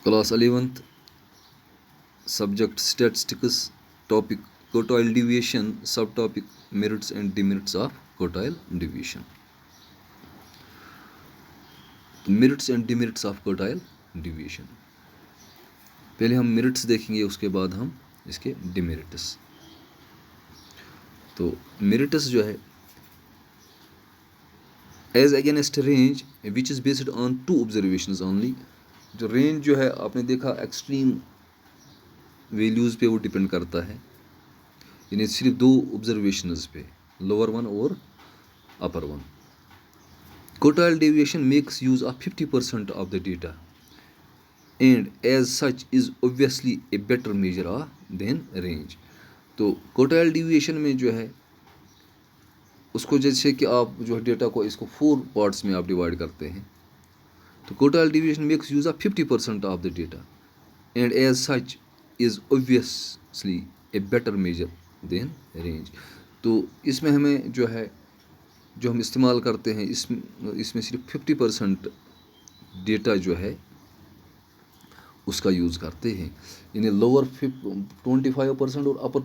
Class 11th, subject statistics, topic quartile deviation, subtopic merits and demerits of quartile deviation. merits and demerits of quartile deviation. پہلے ہم merits دیکھیں گے، اس کے بعد ہم اس کے demerits. تو merits جو ہے as against range which is based on 2 observations only. جو رینج جو ہے آپ نے دیکھا ایکسٹریم ویلیوز پہ وہ ڈپینڈ کرتا ہے، یعنی صرف 2 observations پہ، لوور ون اور اپر one. quartile deviation makes use of 50% of the data and as such is obviously a better measure than range. تو quartile deviation میں جو ہے اس کو جیسے کہ آپ جو ہے ڈیٹا کو اس کو 4 پارٹس میں آپ ڈیوائڈ کرتے ہیں، تو quartile deviation makes use of 50% of the data and as such is obviously a better measure than range. تو اس میں ہمیں جو ہے جو ہم استعمال کرتے ہیں اس میں صرف 50% ڈیٹا جو ہے اس کا یوز کرتے ہیں، یعنی لوور 25% اور اپر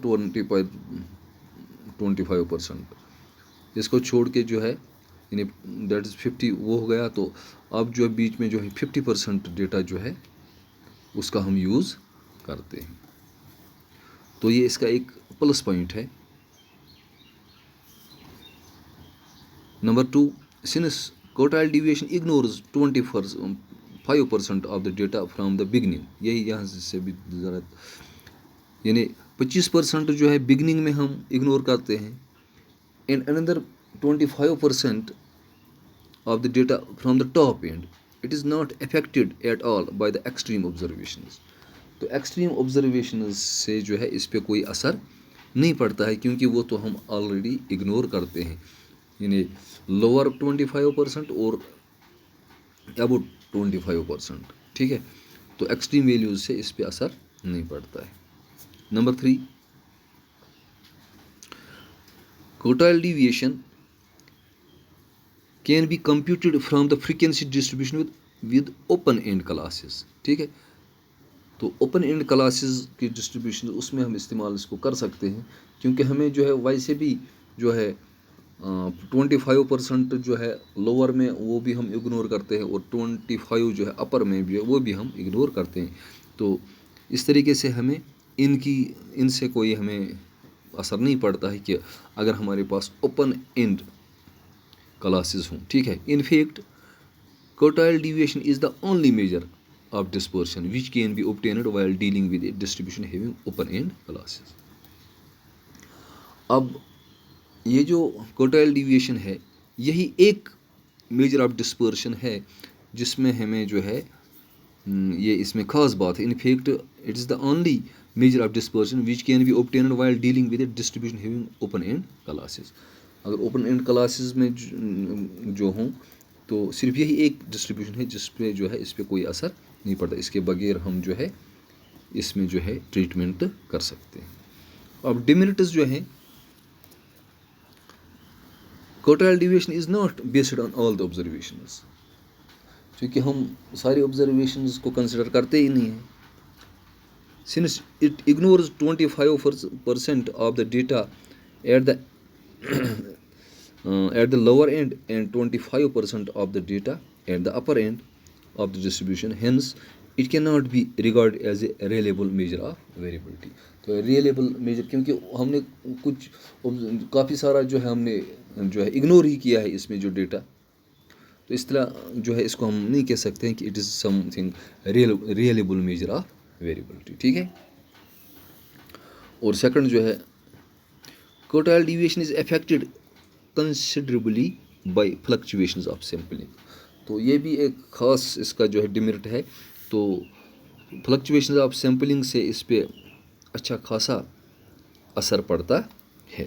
25%. اس کو چھوڑ کے جو ہے یعنی دیٹ از 50 وہ ہو گیا. تو اب جو بیچ میں جو ہے 50% ڈیٹا جو ہے اس کا ہم یوز کرتے ہیں. تو یہ اس کا ایک پلس پوائنٹ ہے. Number 2, since quartile deviation ignores 25% of the data from the beginning. یہی یہاں سے بھی ذرا یعنی 25% جو ہے بگننگ میں ہم اگنور کرتے ہیں and another 25% of the data from the top end. It is not affected at all by the extreme observations. تو ایکسٹریم observations سے جو ہے اس پہ کوئی اثر نہیں پڑتا ہے کیونکہ وہ تو ہم آلریڈی اگنور کرتے ہیں، یعنی لوور 25% اور ابو 25%. ٹھیک ہے، تو ایکسٹریم ویلیوز سے اس پہ اثر نہیں پڑتا ہے. Number 3, quartile deviation can be computed from the frequency distribution with open end classes. ٹھیک ہے، تو اوپن اینڈ کلاسز کی ڈسٹریبیوشن اس میں ہم استعمال اس کو کر سکتے ہیں کیونکہ ہمیں جو ہے ویسے بھی جو ہے 25% جو ہے لوور میں وہ بھی ہم اگنور کرتے ہیں اور 25 جو ہے اپر میں بھی وہ بھی ہم اگنور کرتے ہیں. تو اس طریقے سے ہمیں ان سے کوئی ہمیں اثر نہیں پڑتا ہے کہ اگر ہمارے پاس اوپن اینڈ کلاسز ہوں. ٹھیک ہے، in fact quartile deviation is the only measure of dispersion which can be obtained while dealing with a distribution having open end classes. اب یہ جو quartile deviation ہے یہی ایک میجر آف ڈسپرشن ہے جس میں ہمیں جو ہے یہ اس میں خاص بات ہے. In fact it is the only measure of dispersion which can be obtained while dealing with a distribution having open end classes. اگر اوپن اینڈ کلاسز میں جو ہوں تو صرف یہی ایک ڈسٹریبیوشن ہے جس پہ جو ہے اس پہ کوئی اثر نہیں پڑتا، اس کے بغیر ہم جو ہے اس میں جو ہے ٹریٹمنٹ کر سکتے ہیں. اب ڈیمیرٹس جو ہیں، quartile deviation is not based on all the observations. چونکہ ہم ساری observations کو کنسیڈر کرتے ہی نہیں ہیں. Since it ignores 25% of the data at the lower end and 25% of the data at the upper end of the distribution, hence it cannot be regarded as a reliable measure of variability. تو ریلیبل major کیونکہ ہم نے کچھ کافی سارا جو ہے ہم نے جو ہے اگنور ہی کیا ہے اس میں جو ڈیٹا، تو اس طرح جو ہے اس کو ہم نہیں کہہ سکتے ہیں کہ it is something reliable measure of variability. ٹھیک ہے. اور سیکنڈ جو ہے quartile deviation is affected considerably by fluctuations of sampling. تو یہ بھی ایک خاص اس کا جو ہے ڈیمیرٹ ہے. تو fluctuations of sampling سے اس پہ اچھا خاصا اثر پڑتا ہے.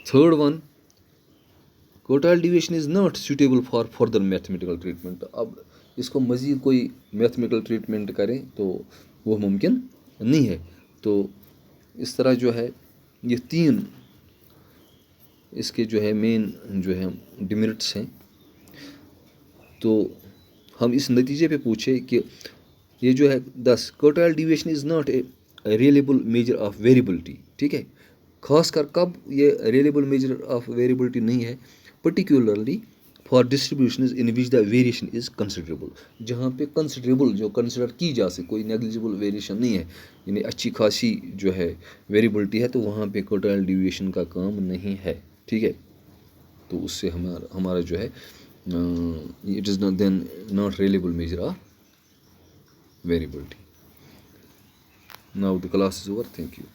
Third one, quartile deviation is not suitable for further mathematical treatment. اب اس کو مزید کوئی میتھمیٹیکل ٹریٹمنٹ کریں تو وہ ممکن نہیں ہے. تو اس طرح جو ہے یہ 3 اس کے جو ہے مین جو ہے ڈیمیرٹس ہیں. تو ہم اس نتیجے پہ پوچھے کہ یہ جو ہے 10 quartile deviation is not a reliable measure of variability. ٹھیک ہے، خاص کر کب یہ ریلیبل میجر آف ویریبلٹی نہیں ہے؟ Particularly for distributions in which the variation is considerable. جہاں پہ کنسیڈریبل جو کنسیڈر کی جا سکے، کوئی نیگلیجبل ویریشن نہیں ہے، یعنی اچھی خاصی جو ہے ویریبلٹی ہے، تو وہاں پہ کوٹائل ڈیویشن کا کام نہیں ہے. ٹھیک ہے، تو اس سے ہمارا جو ہے it is not then not reliable measure of variability. Now the class is over. Thank you.